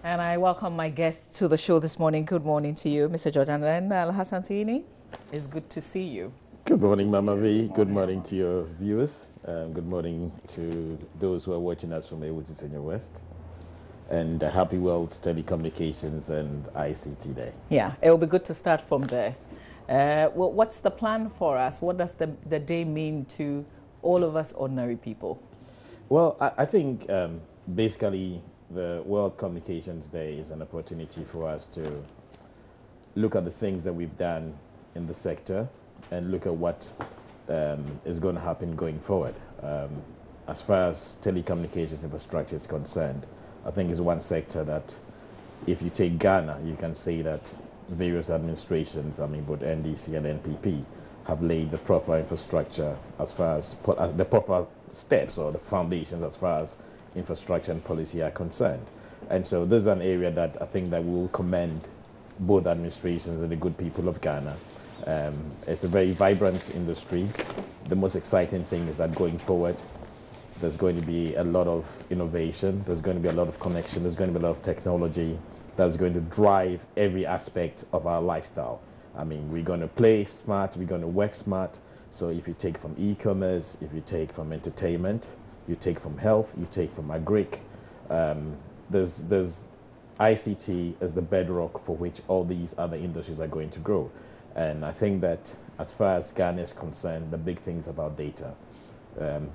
And I welcome my guest to the show this morning. Good morning to you, Mr. George and Al-Hassan Sini. It's good to see you. Good morning, Mama V. Good morning to your viewers. Good morning to those who are watching us from which is in your West. And happy World Telecommunications and ICT Day. Yeah, it will be good to start from there. Well, what's the plan for us? What does the day mean to all of us ordinary people? Well, I think basically the World Communications Day is an opportunity for us to look at the things that we've done in the sector and look at what is going to happen going forward. As far as telecommunications infrastructure is concerned, I think it's one sector that, if you take Ghana, you can say that various administrations, I mean both NDC and NPP, have laid the proper infrastructure as far as the proper steps or the foundations as far as infrastructure and policy are concerned. And so this is an area that I think that we will commend both administrations and the good people of Ghana. It's a very vibrant industry. The most exciting thing is that going forward, there's going to be a lot of innovation, there's going to be a lot of connection, there's going to be a lot of technology that's going to drive every aspect of our lifestyle. I mean, we're going to play smart, we're going to work smart. So if you take from e-commerce, if you take from entertainment, you take from health, you take from agric, there's ICT as the bedrock for which all these other industries are going to grow. And I think that as far as Ghana is concerned, the big thing is about data.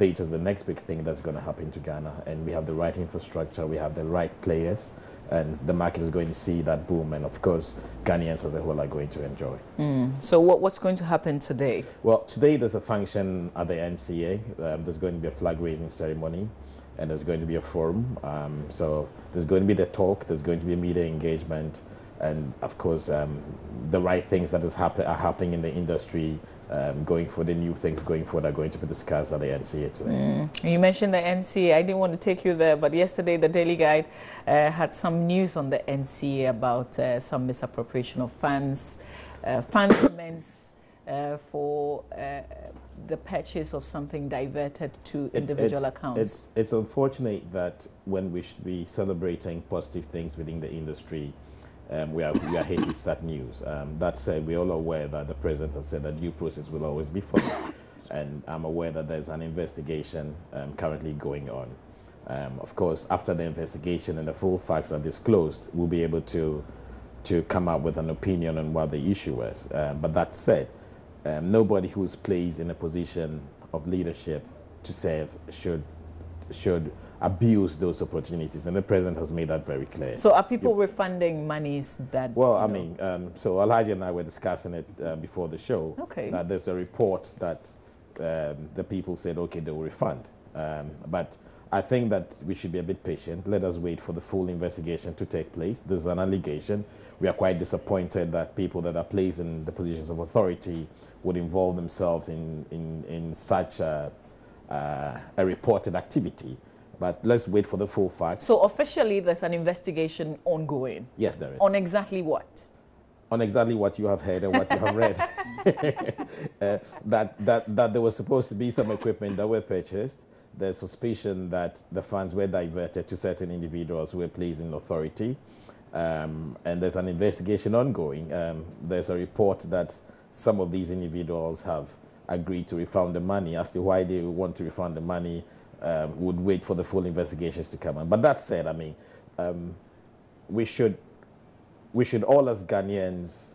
Data is the next big thing that's going to happen to Ghana, and we have the right infrastructure, we have the right players, and the market is going to see that boom, and of course Ghanaians as a whole are going to enjoy. So what's going to happen today? Well, today there's a function at the NCA. There's going to be a flag raising ceremony, and there's going to be a forum. So there's going to be the talk, there's going to be a media engagement, and of course the right things that are happening in the industry going for the new things going forward are going to be discussed at the NCA today. You mentioned the NCA. I didn't want to take you there, but yesterday the Daily Guide had some news on the NCA about some misappropriation of funds meant for the purchase of something diverted to individual accounts. It's unfortunate that when we should be celebrating positive things within the industry, we are hit with sad news. That said, we're all aware that the president has said that due process will always be followed. And I'm aware that there's an investigation currently going on. Of course, after the investigation and the full facts are disclosed, we'll be able to come up with an opinion on what the issue is. But that said, nobody who's placed in a position of leadership to serve should abuse those opportunities, and the president has made that very clear. So are people refunding monies that... Well, I mean, so Alhaji and I were discussing it before the show. Okay. That there's a report that the people said, okay, they will refund. But I think that we should be a bit patient. Let us wait for the full investigation to take place. There's an allegation. We are quite disappointed that people that are placed in the positions of authority would involve themselves in such a reported activity. But let's wait for the full facts. So officially there's an investigation ongoing? Yes, there is. On exactly what? On exactly what you have heard and what you have read. That there was supposed to be some equipment that were purchased. There's suspicion that the funds were diverted to certain individuals who were placed in authority. And there's an investigation ongoing. There's a report that some of these individuals have agreed to refund the money. As to why they want to refund the money, would wait for the full investigations to come on. But that said, I mean, we should all as Ghanaians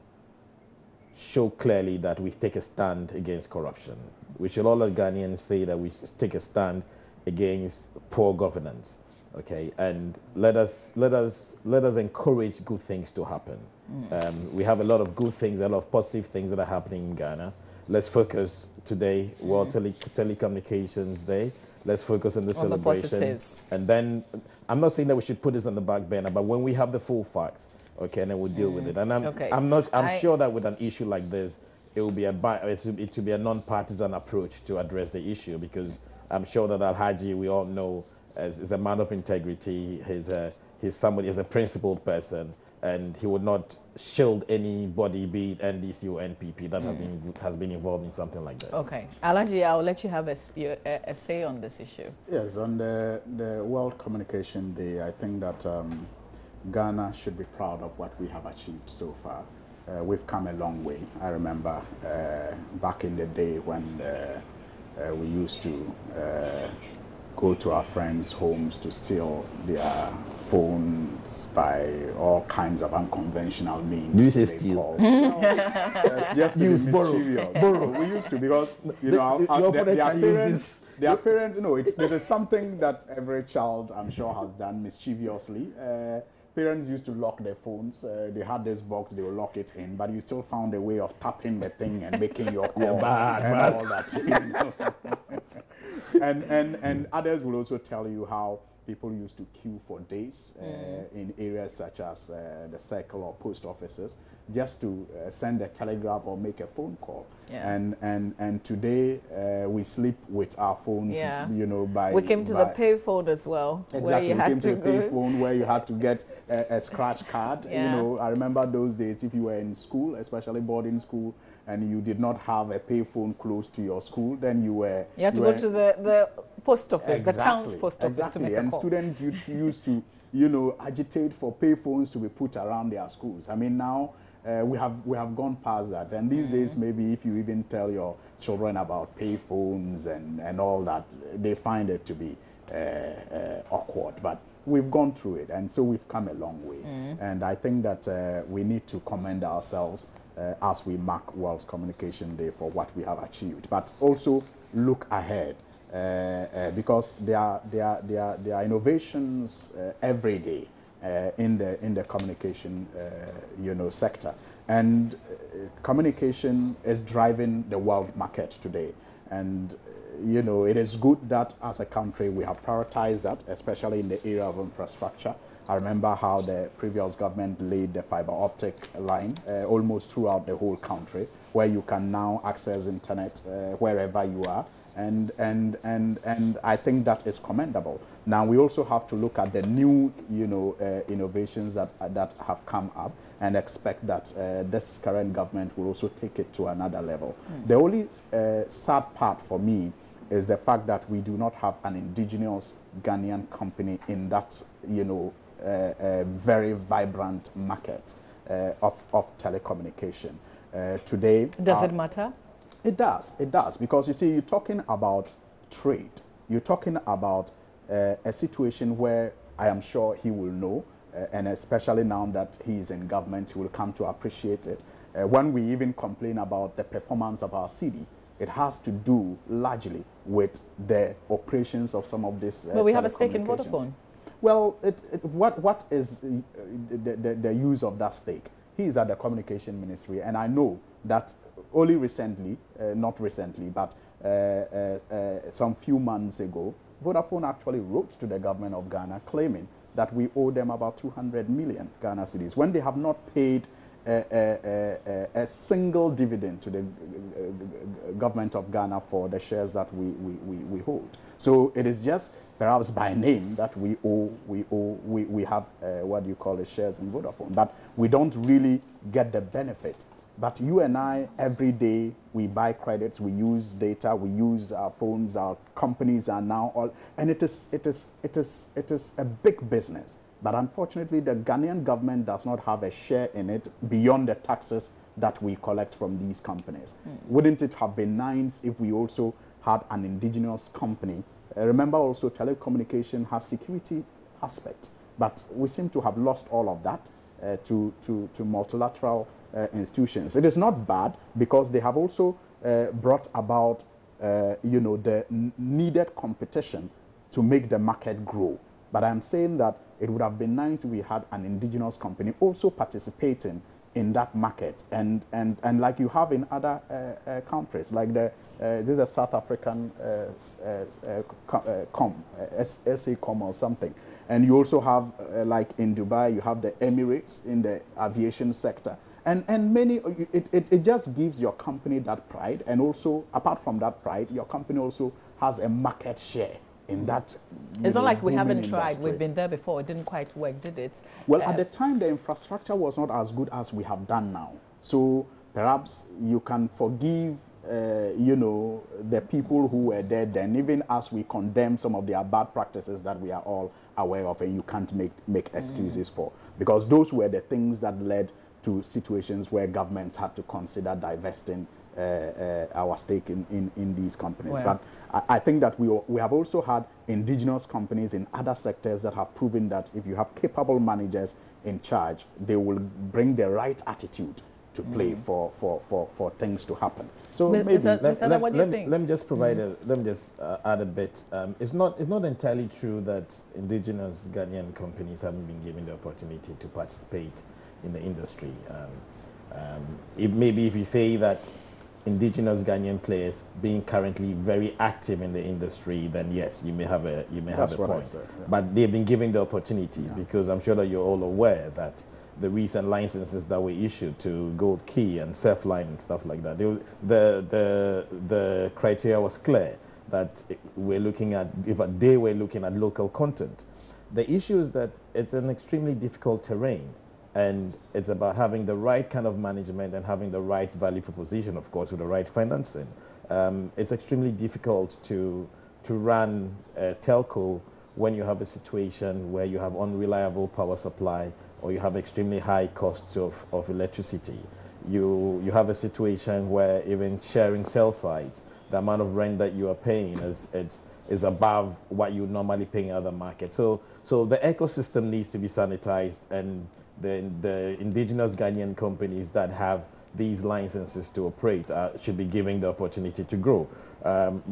show clearly that we take a stand against corruption. We should all as Ghanaians say that we take a stand against poor governance. Okay, and let us encourage good things to happen. We have a lot of good things, a lot of positive things that are happening in Ghana. Let's focus today, World Telecommunications Day. Let's focus on the celebration. The positives. And then, I'm not saying that we should put this on the back burner, but when we have the full facts, okay, and then we'll deal with it. And I'm sure that with an issue like this, it will be a non-partisan approach to address the issue, because I'm sure that Alhaji, we all know, is a man of integrity. He's somebody, he's a principled person, and he would not shield anybody, be it NDC or NPP, that has been involved in something like that. Okay. Alaji, I'll let you have a say on this issue. Yes, on the World Communication Day, I think that Ghana should be proud of what we have achieved so far. We've come a long way. I remember back in the day when we used to go to our friends' homes to steal their phones by all kinds of unconventional means. Do you say steal? Just to be mischievous. Borrow. We used to, because their parents, this is something that every child, I'm sure, has done mischievously. Parents used to lock their phones. They had this box, they will lock it in, but you still found a way of tapping the thing and making your call all that. And others will also tell you how people used to queue for days in areas such as the circle or post offices just to send a telegram or make a phone call. Yeah. And today we sleep with our phones. Yeah. We came to the payphone as well. Exactly. Where you had to the payphone where you had to get a scratch card. Yeah. I remember those days, if you were in school, especially boarding school, and you did not have a payphone close to your school, then you had to go to the post office, the town's post office to make a call. And students used to, agitate for payphones to be put around their schools. I mean, now we have gone past that, and these days, maybe if you even tell your children about payphones and all that, they find it to be awkward. But we've gone through it, and so we've come a long way. And I think that we need to commend ourselves as we mark World Communication Day for what we have achieved, but also look ahead because there are innovations every day in the communication sector, and communication is driving the world market today. And it is good that as a country we have prioritized that, especially in the area of infrastructure. I remember how the previous government laid the fiber optic line almost throughout the whole country, where you can now access internet wherever you are, and I think that is commendable. Now we also have to look at the new innovations that have come up, and expect that this current government will also take it to another level. The only sad part for me is the fact that we do not have an indigenous Ghanaian company in that very vibrant market of telecommunication. Today, does it matter? It does, because you see, you're talking about trade. You're talking about a situation where I am sure he will know, and especially now that he is in government, he will come to appreciate it. When we even complain about the performance of our city, it has to do largely with the operations of some of these But we have a stake in Vodafone. Well, what is the use of that stake? He is at the Communication Ministry, and I know that only recently, not recently, but some few months ago, Vodafone actually wrote to the government of Ghana claiming that we owe them about 200 million Ghana cedis when they have not paid a single dividend to the government of Ghana for the shares that we hold. So it is just perhaps by name that we have what do you call it, shares in Vodafone, but we don't really get the benefit. But you and I, every day, we buy credits, we use data, we use our phones, our companies are now all, and it is a big business. But unfortunately, the Ghanaian government does not have a share in it beyond the taxes that we collect from these companies. Wouldn't it have been nice if we also had an indigenous company? Remember also, telecommunication has security aspect, but we seem to have lost all of that to multilateral institutions. It is not bad, because they have also brought about the needed competition to make the market grow. But I'm saying that it would have been nice if we had an indigenous company also participating in that market, and like you have in other countries, like this is a South African SACOM or something, and you also have like in Dubai, you have the Emirates in the aviation sector. And many, it just gives your company that pride, and also apart from that pride, your company also has a market share in that. It's not like we haven't tried. We've been there before. It didn't quite work, did it? Well, at the time, the infrastructure was not as good as we have done now. So perhaps you can forgive you know, the people who were there then, even as we condemn some of their bad practices that we are all aware of and you can't make excuses for. Because those were the things that led to situations where governments had to consider divesting our stake in these companies. Well, but I think that we have also had indigenous companies in other sectors that have proven that if you have capable managers in charge, they will bring the right attitude to play for things to happen. So maybe let me just provide let me just add a bit. It's not entirely true that indigenous Ghanaian companies haven't been given the opportunity to participate in the industry. Maybe if you say that indigenous Ghanaian players being currently very active in the industry, then yes, you may have a point. Said, yeah. But they've been given the opportunities because I'm sure that you're all aware that the recent licenses that were issued to Gold Key and Surfline and stuff like that, the criteria was clear that they were looking at local content. The issue is that it's an extremely difficult terrain, and it's about having the right kind of management and having the right value proposition, of course, with the right financing. It's extremely difficult to run a telco when you have a situation where you have unreliable power supply or you have extremely high costs of electricity. You have a situation where even sharing cell sites, the amount of rent that you are paying is above what you normally pay in other markets. So the ecosystem needs to be sanitized, and the indigenous Ghanaian companies that have these licenses to operate should be given the opportunity to grow.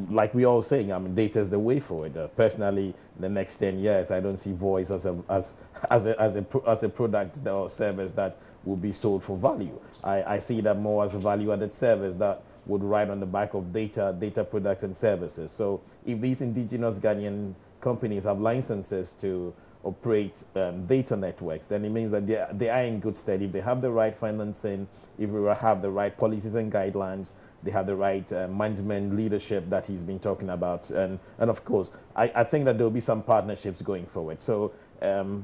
Like we all saying, I mean, data is the way forward. Personally, the next 10 years, I don't see voice as a product or service that will be sold for value. I see that more as a value-added service that would ride on the back of data products and services. So if these indigenous Ghanaian companies have licenses to operate data networks, then it means that they are in good stead. If they have the right financing, if we have the right policies and guidelines, they have the right management leadership that he's been talking about. And of course, I think that there will be some partnerships going forward. So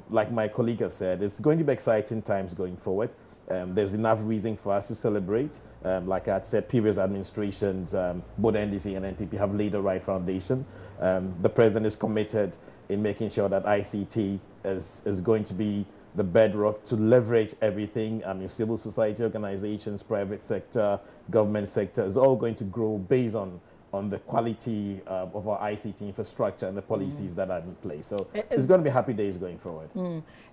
like my colleague has said, it's going to be exciting times going forward. There's enough reason for us to celebrate. Like I had said, previous administrations, both NDC and NPP have laid the right foundation. The president is committed in making sure that ICT is going to be the bedrock to leverage everything. I mean, civil society organizations, private sector, government sector is all going to grow based on the quality of our ICT infrastructure and the policies that are in place. So it's going to be happy days going forward.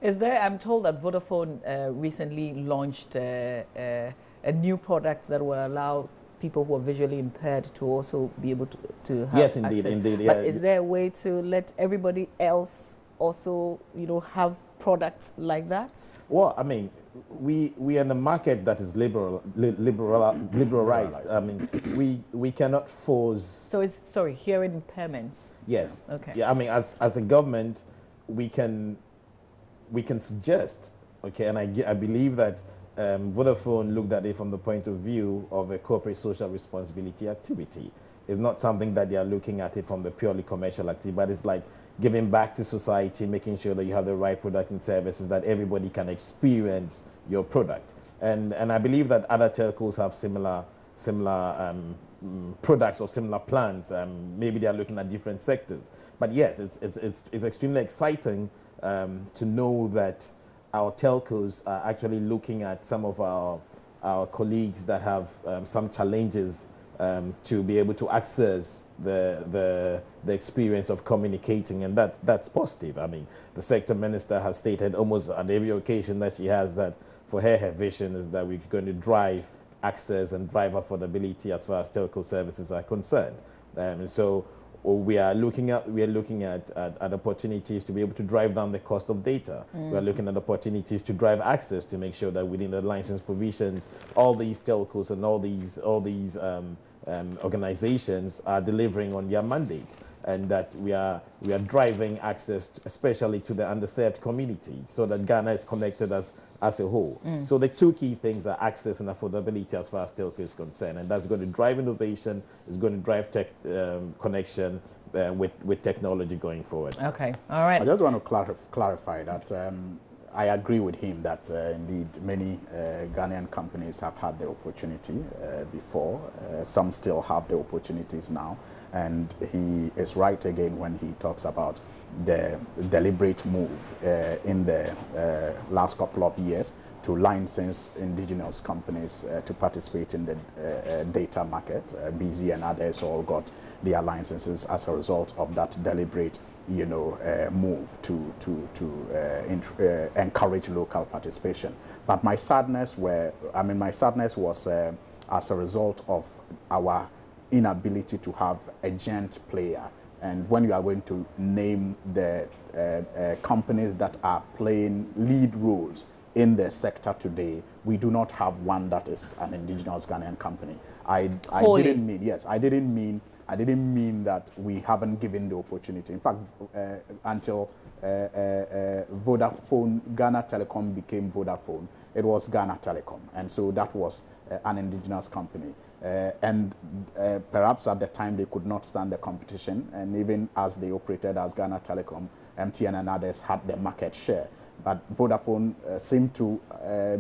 Is there, I'm told that Vodafone recently launched a new product that will allow people who are visually impaired to also be able to have yes, indeed, access. indeed. But Yeah. is there a way to let everybody else also, have products like that? Well, I mean, we are in a market that is liberalized. I mean, we cannot force. So it's hearing impairments. Yes. Okay. Yeah. I mean, as a government, we can suggest. Okay, and I believe that Vodafone looked at it from the point of view of a corporate social responsibility activity. It's not something that they are looking at it from the purely commercial activity, but it's like giving back to society, making sure that you have the right product and services that everybody can experience your product. And I believe that other telcos have similar products or similar plans. Maybe they are looking at different sectors. But yes, it's extremely exciting to know that our telcos are actually looking at some of our colleagues that have some challenges to be able to access the experience of communicating, and that's positive. I mean, the sector minister has stated almost on every occasion that she has that for her vision is that we're going to drive access and drive affordability as far as telco services are concerned. So we are looking at opportunities to be able to drive down the cost of data. We are looking at opportunities to drive access to make sure that within the license provisions, all these telcos and all these organizations are delivering on their mandate, and that we are driving access, especially to the underserved community, so that Ghana is connected as a whole. So the two key things are access and affordability as far as telco is concerned, and that's going to drive innovation, it's going to drive tech connection with technology going forward. Okay, all right. I just want to clarify that I agree with him that indeed many Ghanaian companies have had the opportunity before. Some still have the opportunities now. And he is right again when he talks about the deliberate move in the last couple of years to license indigenous companies to participate in the data market. BZ and others all got their licenses as a result of that deliberate, move to encourage local participation. But my sadness was as a result of our inability to have a giant player. And when you are going to name the companies that are playing lead roles in the sector today, we do not have one that is an indigenous Ghanaian company. I didn't mean that we haven't given the opportunity. In fact, until Vodafone, Ghana Telecom became Vodafone, it was Ghana Telecom. And so that was an indigenous company. And perhaps at the time they could not stand the competition, and even as they operated as Ghana Telecom, MTN and others had the market share. But Vodafone seemed to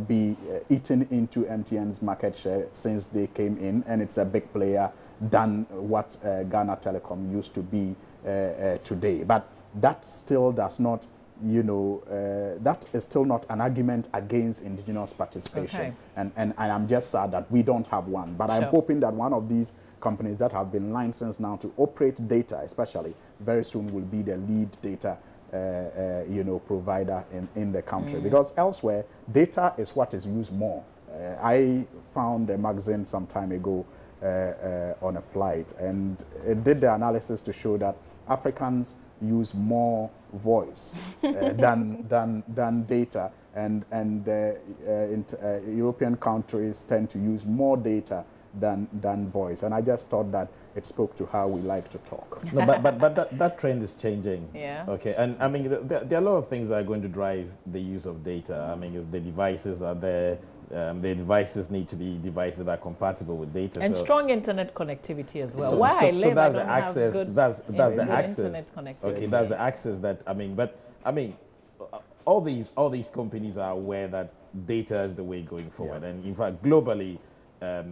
be eaten into MTN's market share since they came in, and it's a big player than what Ghana Telecom used to be today. But that still does not, that is still not an argument against indigenous participation. Okay. And I'm just sad that we don't have one. But I'm hoping that one of these companies that have been licensed now to operate data, especially, very soon will be the lead data provider in the country. Because elsewhere, data is what is used more. I found a magazine some time ago on a flight, and it did the analysis to show that Africans use more voice than data, and European countries tend to use more data than voice. And I just thought that it spoke to how we like to talk. No, but that trend is changing. Yeah. Okay, and I mean there are a lot of things that are going to drive the use of data. I mean, the devices are there. The devices need to be devices that are compatible with data. And strong internet connectivity as well. Where I live, that's I don't have good internet connectivity. Okay, that's the access that, all these companies are aware that data is the way going forward. Yeah. And in fact, globally,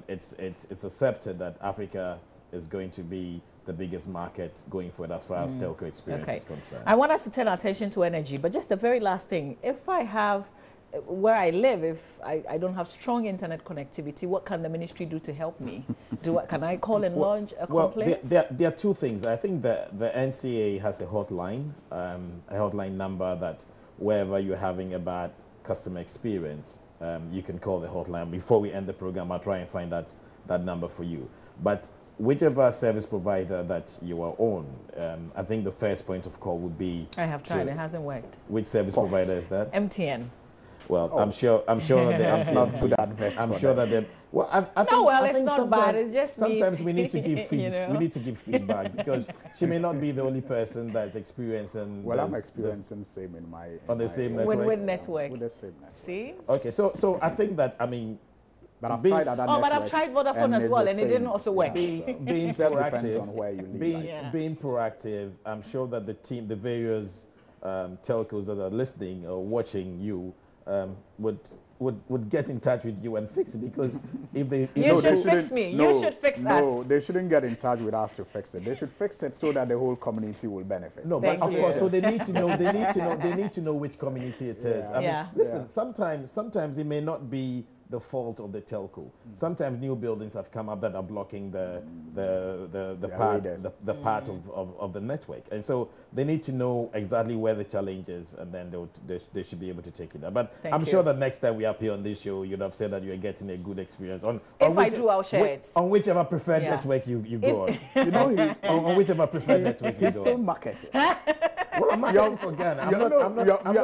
it's accepted that Africa is going to be the biggest market going forward as far as telco experience is concerned. I want us to turn our attention to energy, but just the very last thing, if I have, where I live, if I don't have strong internet connectivity, what can the ministry do to help me? Can I call and lodge a complaint? There are two things. I think the NCA has a hotline number that wherever you're having a bad customer experience, you can call the hotline. Before we end the program, I'll try and find that number for you. But whichever service provider that you are on, I think the first point of call would be... I have tried, it hasn't worked. Which service provider is that? MTN. Well, I'm sure that the not good advice. I'm sure that they... Well, I think it's not bad. It's just sometimes we need to give feedback. We need to give feedback because she may not be the only person that's experiencing. Well, I'm experiencing the same in my the same network. With network. With the same network. See. Okay, so I think that But I've tried other networks. But I've tried Vodafone as well, and it didn't also work. Being proactive, depends on where you live. Being proactive. I'm sure that the various telcos that are listening or watching you would get in touch with you and fix it, because if they you should fix me. You should fix us. No, they shouldn't get in touch with us to fix it. They should fix it so that the whole community will benefit. No, but of course, so they need to know. They need to know which community it is. I mean, listen, sometimes it may not be the fault of the telco. Sometimes new buildings have come up that are blocking the part of the network, and so they need to know exactly where the challenge is, and then they should be able to take it up. But I'm sure that next time we appear on this show, you'd have said that you're getting a good experience on. I'll share it on whichever preferred network you go on. You know, on whichever preferred network you go on. He's still marketing. Well, I'm marketing for Ghana.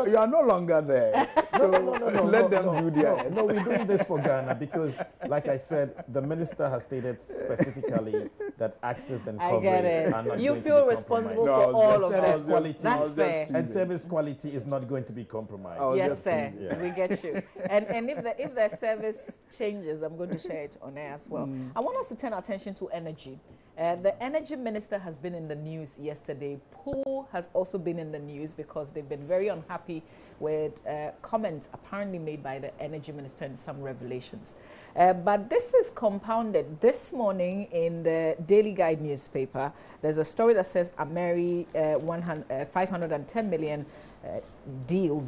You are no longer there. So let them do theirs. No, we're doing this for Ghana because, like I said, the minister has stated specifically that access and coverage are not you going feel to be responsible compromised. for all of us. Quality, that's fair. And service quality is not going to be compromised. Yes, sir. Yeah. We get you. And if the service changes, I'm going to share it on air as well. I want us to turn our attention to energy. The energy minister has been in the news yesterday. Pool has also been in the news because they've been very unhappy with comments apparently made by the Energy Minister and some revelations. But this is compounded this morning in the Daily Guide newspaper. There's a story that says Ameri $510 million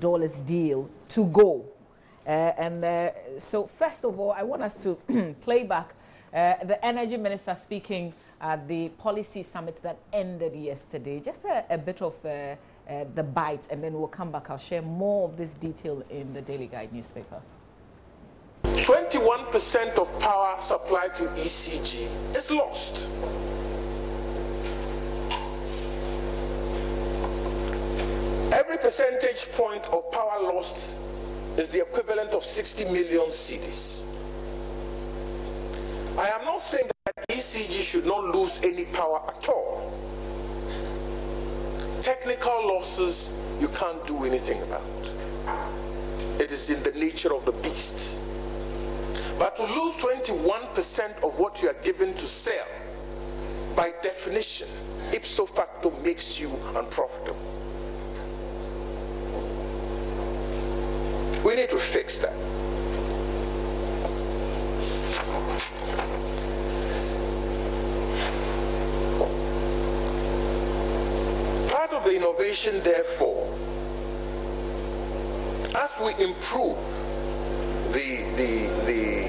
dollars deal to go. So first of all, I want us to play back the Energy Minister speaking at the policy summit that ended yesterday. Just a bit of the bites, and then we'll come back. I'll share more of this detail in the Daily Guide newspaper. 21% of power supplied to ECG is lost. Every percentage point of power lost is the equivalent of 60 million cedis. I am not saying that ECG should not lose any power at all. Technical losses you can't do anything about. It is in the nature of the beast. But to lose 21% of what you are given to sell, by definition, ipso facto makes you unprofitable. We need to fix that. Part of the innovation, therefore, as we improve the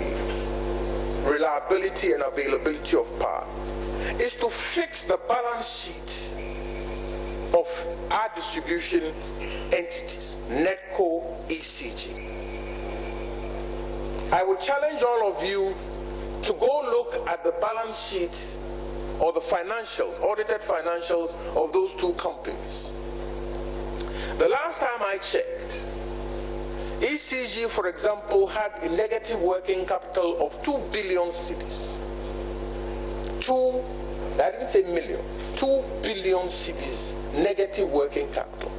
reliability and availability of power, is to fix the balance sheet of our distribution entities, NETCO, ECG. I would challenge all of you to go look at the balance sheet or the financials, audited financials of those two companies. The last time I checked, ECG, for example, had a negative working capital of 2 billion cedis. I didn't say million, 2 billion cedis negative working capital.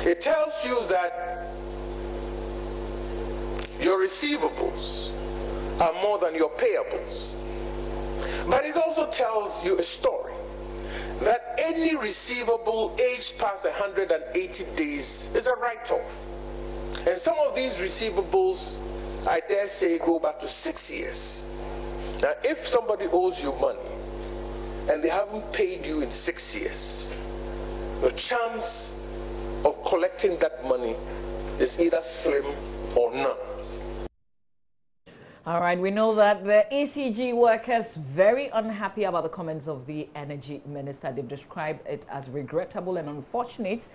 It tells you that your receivables are more than your payables. But it also tells you a story that any receivable aged past 180 days is a write-off. And some of these receivables, I dare say, go back to 6 years. Now, if somebody owes you money and they haven't paid you in 6 years, the chance of collecting that money is either slim or none. All right, we know that the ECG workers very unhappy about the comments of the Energy Minister. They've described it as regrettable and unfortunate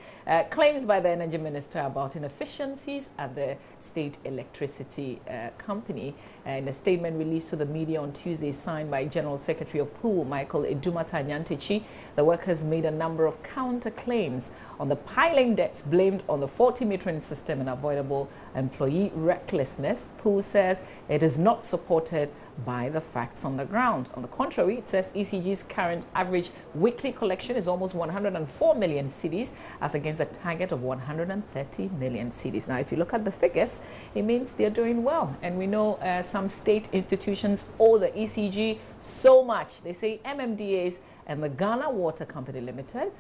claims by the Energy Minister about inefficiencies at the state electricity company. In a statement released to the media on Tuesday, signed by General Secretary of POO, Michael Edumata Nyantechi, the workers made a number of counter-claims on the piling debts blamed on the faulty metering system and avoidable employee recklessness. POO says it is not supported by the facts on the ground. On the contrary, it says ECG's current average weekly collection is almost 104 million cedis as against a target of 130 million cedis. Now, if you look at the figures, it means they're doing well. And we know some state institutions owe the ECG so much. They say MMDAs and the Ghana Water Company Limited,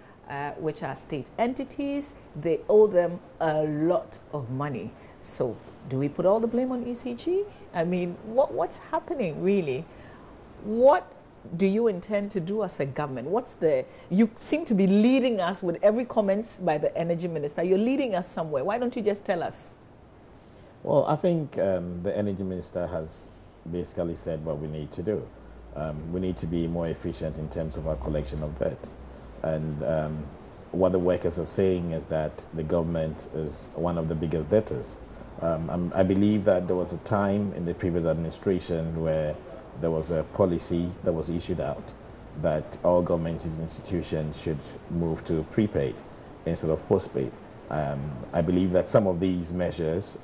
which are state entities, they owe them a lot of money. So do we put all the blame on ECG? I mean, what's happening really? What do you intend to do as a government? You seem to be leading us with every comments by the Energy Minister. You're leading us somewhere. Why don't you just tell us? Well, I think the Energy Minister has basically said what we need to do. We need to be more efficient in terms of our collection of debt. And what the workers are saying is that the government is one of the biggest debtors. I believe that there was a time in the previous administration where there was a policy that was issued out that all government institutions should move to prepaid instead of postpaid. I believe that some of these measures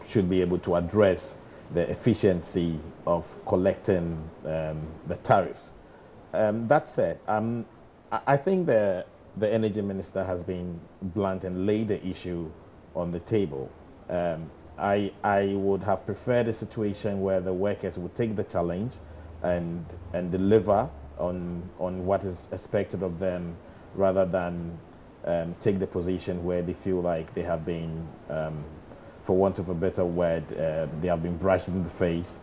should be able to address the efficiency of collecting the tariffs. That said, I think the Energy Minister has been blunt and laid the issue on the table. I would have preferred a situation where the workers would take the challenge and deliver on what is expected of them, rather than take the position where they feel like they have been, for want of a better word, they have been brushed in the face.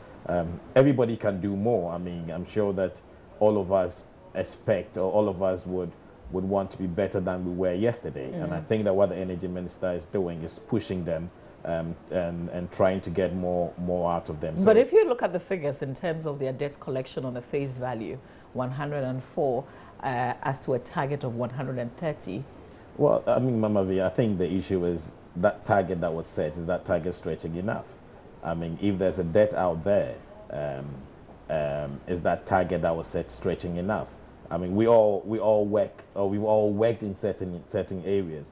Everybody can do more. I mean, I'm sure that all of us expect, or all of us would want to be better than we were yesterday. And I think that what the energy minister is doing is pushing them and trying to get more out of them. But if you look at the figures in terms of their debt collection on the face value, 104 as to a target of 130. Well, I mean, Mama V, I think the issue is that target that was set, is that target stretching enough? I mean, if there's a debt out there, is that target that was set stretching enough? I mean, we all work, or we've all worked in certain areas.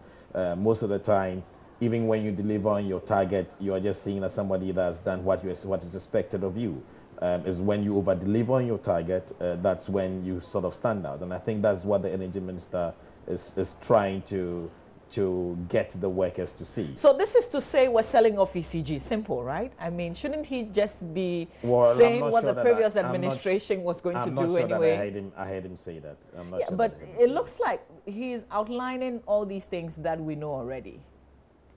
Most of the time, even when you deliver on your target, you are just seeing as somebody that's done what is expected of you. Is when you over deliver on your target, that's when you sort of stand out. And I think that's what the energy minister is trying to get the workers to see. So this is to say we're selling off ECG, simple, right? I mean, shouldn't he just be saying what the previous administration was going to do anyway? I heard him say that. I'm not sure. But it looks like he's outlining all these things that we know already.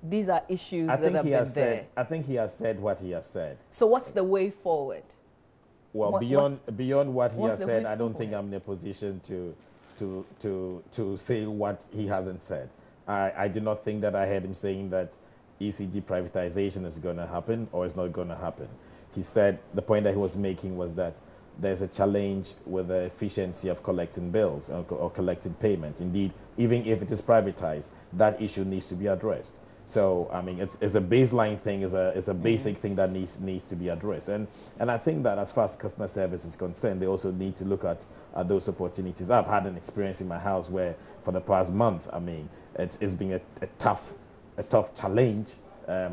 These are issues that have been there. I think he has said what he has said. So what's the way forward? Well, beyond what he has said, I don't think I'm in a position to say what he hasn't said. I do not think that I heard him saying that ECG privatization is going to happen or is not going to happen. He said the point that he was making was that there's a challenge with the efficiency of collecting bills or collecting payments. Indeed, even if it is privatized, that issue needs to be addressed. So, I mean, it's a baseline thing, it's a basic thing that needs to be addressed. And I think that as far as customer service is concerned, they also need to look at those opportunities. I've had an experience in my house where for the past month, I mean, it's been a tough challenge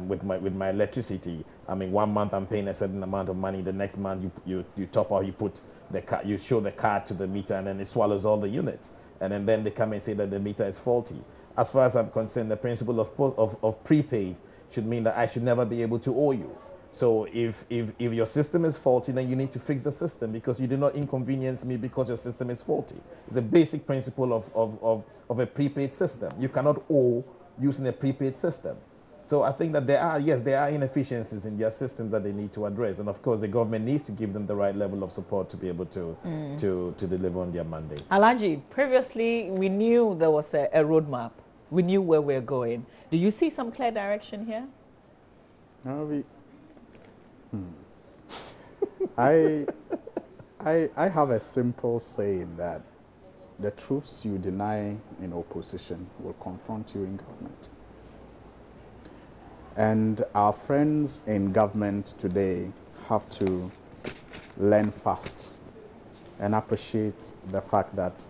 with my electricity. I mean, 1 month I'm paying a certain amount of money, the next month you top up, you show the card to the meter, and then it swallows all the units. And then they come and say that the meter is faulty. As far as I'm concerned, the principle of prepaid should mean that I should never be able to owe you. So if your system is faulty, then you need to fix the system, because you do not inconvenience me because your system is faulty. It's a basic principle of a prepaid system. You cannot owe using a prepaid system. So I think that there are inefficiencies in their systems that they need to address. And of course, the government needs to give them the right level of support to be able to deliver on their mandate. Alhaji, previously we knew there was a roadmap. We knew where we're going. Do you see some clear direction here? I have a simple saying that the truths you deny in opposition will confront you in government. And our friends in government today have to learn fast and appreciate the fact that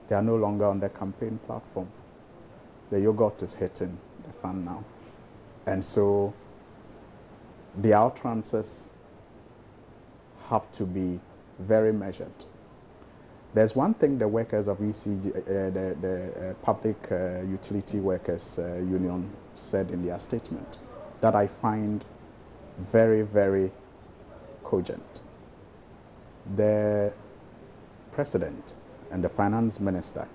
they are no longer on the campaign platform. The yogurt is hitting the fan now. And so the utterances have to be very measured. There's one thing the workers of ECG, the Public Utility Workers Union said in their statement that I find very, very cogent. The President and the Finance Minister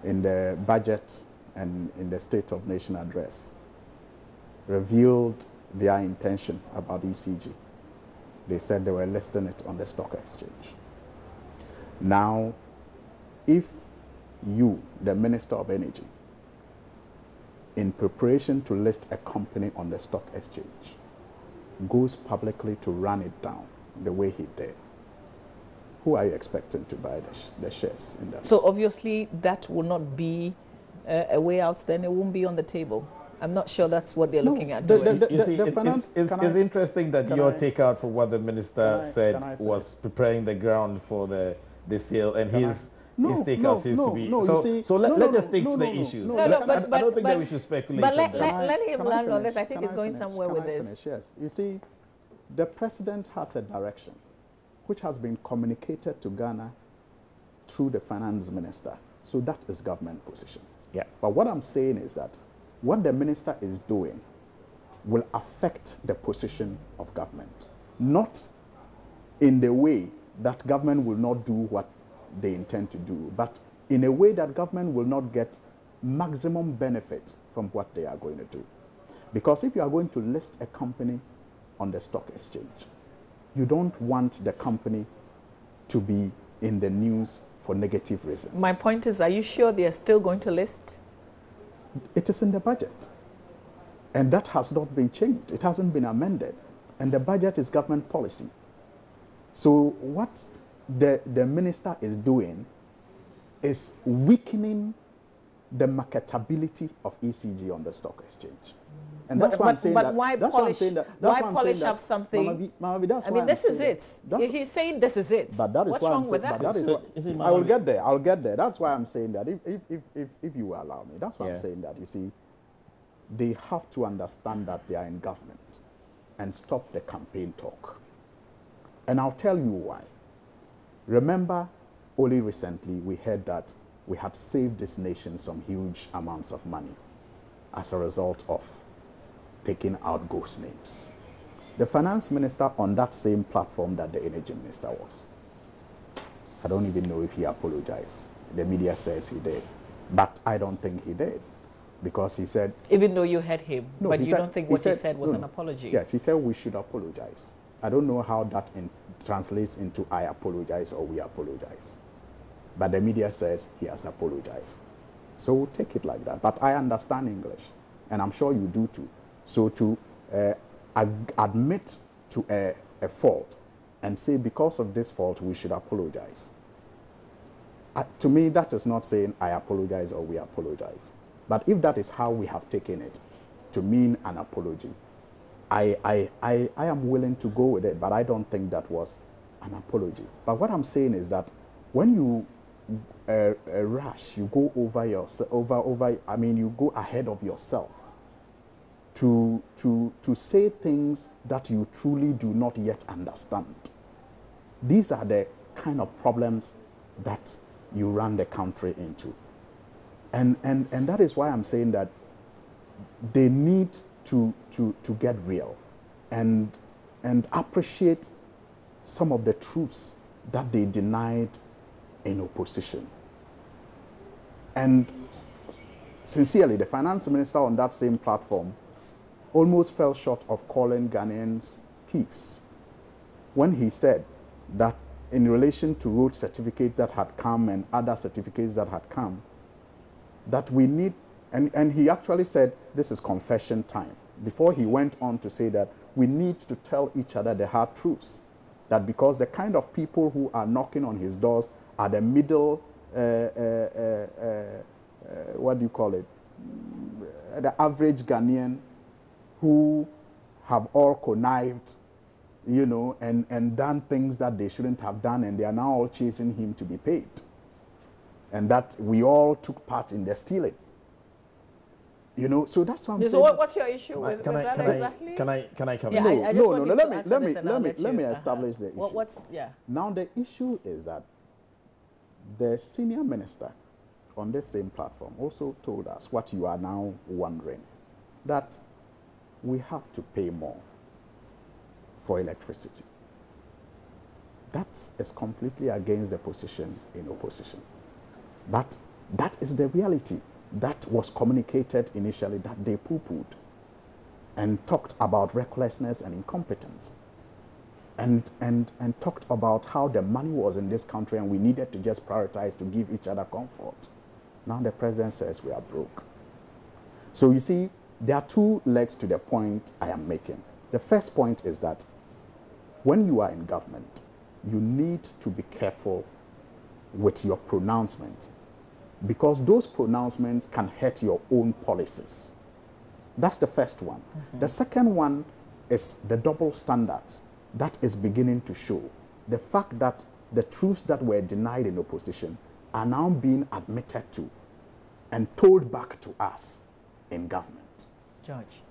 in the budget and in the State of Nation address revealed their intention about ECG. They said they were listing it on the stock exchange. Now, if you, the Minister of Energy, in preparation to list a company on the stock exchange, goes publicly to run it down the way he did, who are you expecting to buy the shares in that? So obviously that will not be a way out, then it won't be on the table. I'm not sure that's what they're looking at doing. You see, it's interesting that your takeout for what the minister said was preparing the ground for the sale, and his takeout seems to be... Let's just stick to the issues. I don't think that we should speculate. But let him land on this. I think he's going somewhere with this. Yes. You see, the president has a direction which has been communicated to Ghana through the finance minister. So that is government position. Yeah. But what I'm saying is that what the minister is doing will affect the position of government. Not in the way that government will not do what they intend to do, but in a way that government will not get maximum benefit from what they are going to do. Because if you are going to list a company on the stock exchange, you don't want the company to be in the news for negative reasons. My point is, are you sure they are still going to list? It is in the budget. And that has not been changed. It hasn't been amended. And the budget is government policy. So what the minister is doing is weakening the marketability of ECG on the stock exchange. And that's why I'm saying that. Why polish up something? Mama, I mean, this is it. He's saying this is it. But that is what's why wrong with that? I will get there. I'll get there. That's why I'm saying that. If you will allow me, that's why I'm saying that. You see, they have to understand that they are in government and stop the campaign talk. And I'll tell you why. Remember, only recently we heard that we had saved this nation some huge amounts of money as a result of taking out ghost names. The finance minister on that same platform that the energy minister was, I don't even know if he apologized. The media says he did, but I don't think he did, because he said... Even though you heard him, no, but you said, don't think what he said was an apology? Yes, he said we should apologize. I don't know how that translates into I apologize or we apologize. But the media says he has apologized. So we'll take it like that. But I understand English, and I'm sure you do too. So to admit to a fault and say because of this fault we should apologize. To me, that is not saying I apologize or we apologize. But if that is how we have taken it to mean an apology, I am willing to go with it, but I don't think that was an apology. But what I'm saying is that when you rush, you go over yourself, you go ahead of yourself to say things that you truly do not yet understand. These are the kind of problems that you run the country into. And that is why I'm saying that they need to get real and appreciate some of the truths that they denied in opposition. And sincerely, the finance minister on that same platform almost fell short of calling Ghanaians thieves when he said that in relation to road certificates that had come and other certificates that had come, that we need, and he actually said this is confession time, before he went on to say that we need to tell each other the hard truths, that because the kind of people who are knocking on his doors are the middle, what do you call it, the average Ghanaian who have all connived, you know, and done things that they shouldn't have done, and they are now all chasing him to be paid. And that we all took part in the stealing. You know, so that's what I'm saying. So what's your issue with that exactly? Can I come in? No, let me establish the issue. Now the issue is that the senior minister on this same platform also told us what you are now wondering, that we have to pay more for electricity. That is completely against the position in opposition. But that is the reality that was communicated initially, that they poo-pooed and talked about recklessness and incompetence and talked about how the money was in this country and we needed to just prioritize to give each other comfort. Now the president says we are broke. So you see, there are two legs to the point I am making. The first point is that when you are in government, you need to be careful with your pronouncements, because those pronouncements can hurt your own policies. That's the first one. Mm-hmm. The second one is the double standards that is beginning to show. The fact that the truths that were denied in opposition are now being admitted to and told back to us in government. George.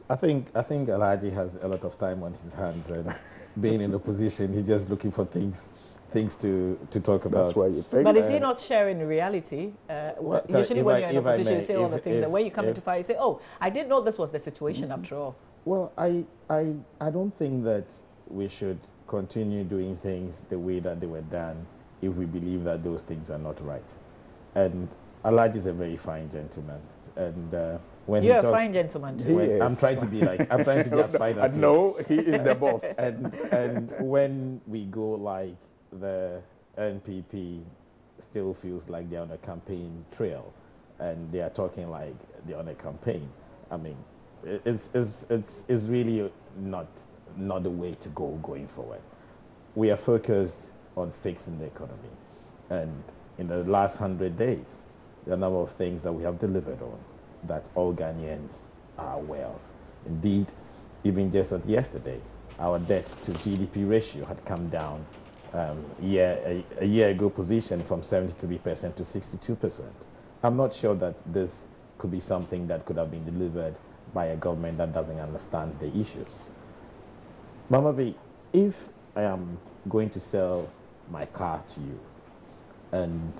I think Alhaji has a lot of time on his hands, and being in opposition, he's just looking for things to talk about. That's why you think. But is he not sharing reality? Usually when you're in opposition, you say all the things, and when you come into power, you say, oh, I didn't know this was the situation after all. Well, I don't think that we should continue doing things the way that they were done if we believe that those things are not right. And Alhaji is a very fine gentleman, and when You're he a talks, fine gentleman too. He I'm is. trying to be like, I'm trying to be as fine as you. No, he is the boss. And when we go like the NPP still feels like they're on a campaign trail, and they are talking like they're on a campaign. I mean, it's really not the way to go going forward. We are focused on fixing the economy, and in the last 100 days, there are a number of things that we have delivered on that all Ghanaians are aware of. Indeed, even just as yesterday, our debt to GDP ratio had come down a year ago position from 73% to 62%. I'm not sure that this could be something that could have been delivered by a government that doesn't understand the issues. Mama V, if I am going to sell my car to you and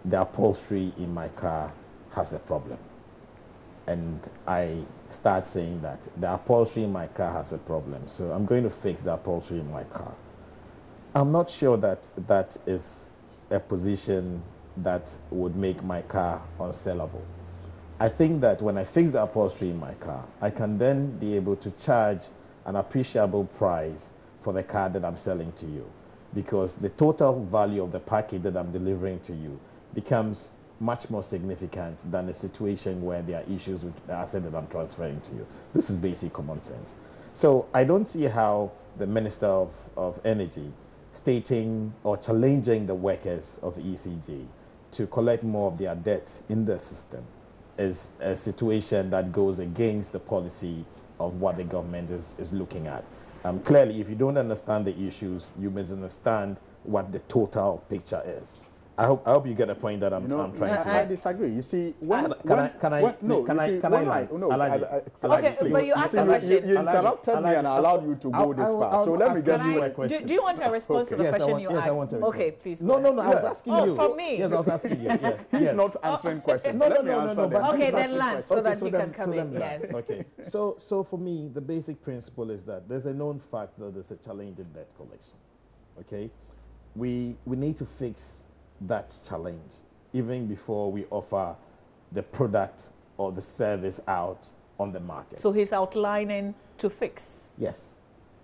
the upholstery in my car has a problem, and I start saying that the upholstery in my car has a problem, so I'm going to fix the upholstery in my car, I'm not sure that that is a position that would make my car unsellable. I think that when I fix the upholstery in my car, I can then be able to charge an appreciable price for the car that I'm selling to you, because the total value of the package that I'm delivering to you becomes much more significant than a situation where there are issues with the asset that I'm transferring to you. This is basic common sense. So I don't see how the Minister of Energy stating or challenging the workers of ECG to collect more of their debt in the system is a situation that goes against the policy of what the government is looking at. Clearly, if you don't understand the issues, you misunderstand what the total picture is. I hope you get the point that I'm trying to make. I disagree. You see, Okay, but you asked a question. You interrupted me and I allowed you to go this far. So let me get you a question. Do you want a response to the question you asked? I want a response. Okay, please. No, I was asking you. Oh, for me? Yes, I was asking you. Yes. He's not answering questions. No. Okay, then land so that you can come in. Yes. Okay. So for me, the basic principle is that there's a known fact that there's a challenge in debt collection. Okay, we need to fix that challenge even before we offer the product or the service out on the market. So he's outlining to fix. Yes.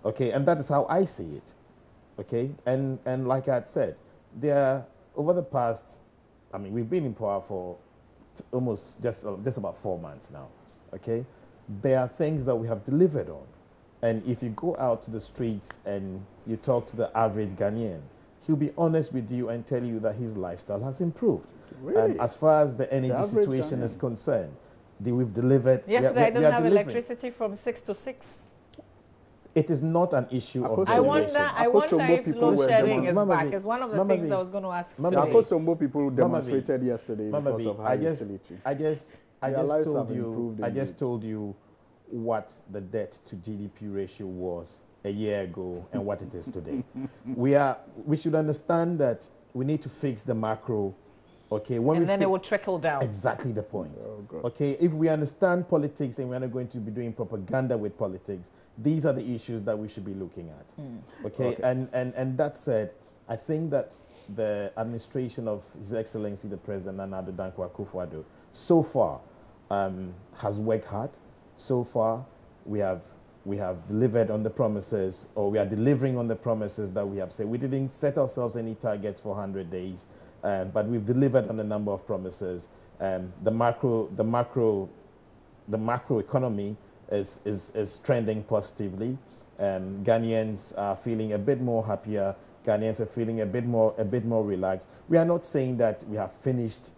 Okay, and that is how I see it. Okay, and like I had said, there over the past, I mean, we've been in power for almost just about 4 months now. Okay, there are things that we have delivered on, and if you go out to the streets and you talk to the average Ghanaian, he'll be honest with you and tell you that his lifestyle has improved. Really? And as far as the energy situation is concerned, we've delivered. Yesterday I didn't have electricity from 6 to 6. It is not an issue of I wonder if load shedding is back. It's one of the things I was going to ask today. More people demonstrated yesterday because of high utility. I just told you what the debt to GDP ratio was a year ago and what it is today. We should understand that we need to fix the macro. Okay, and then it will trickle down. Exactly the point. Oh, okay, if we understand politics and we're not going to be doing propaganda with politics, these are the issues that we should be looking at. Okay, and that said, I think that the administration of His Excellency the President Nana Addo Dankwa Akufo-Addo so far has worked hard. So far, we have delivered on the promises, or we are delivering on the promises that we have said. We didn't set ourselves any targets for 100 days. But we've delivered on a number of promises. The macro economy is trending positively. Ghanaians are feeling a bit more happier. Ghanaians are feeling a bit more relaxed. We are not saying that we have finished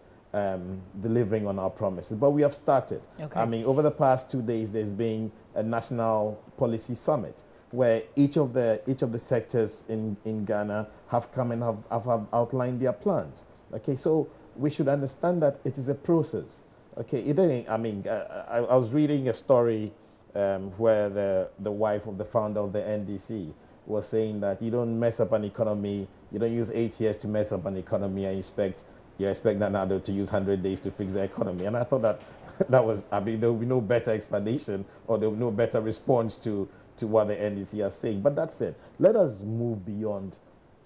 delivering on our promises, but we have started. Okay. I mean, over the past 2 days, there's been a national policy summit where each of the sectors in Ghana have come and have outlined their plans. Okay, so we should understand that it is a process. Okay, I was reading a story where the wife of the founder of the NDC was saying that you don't mess up an economy, you don't use 8 years to mess up an economy and you expect Nana to use 100 days to fix the economy. And I thought that there will be no better explanation, or there will be no better response to what the NDC are saying. But that's it. Let us move beyond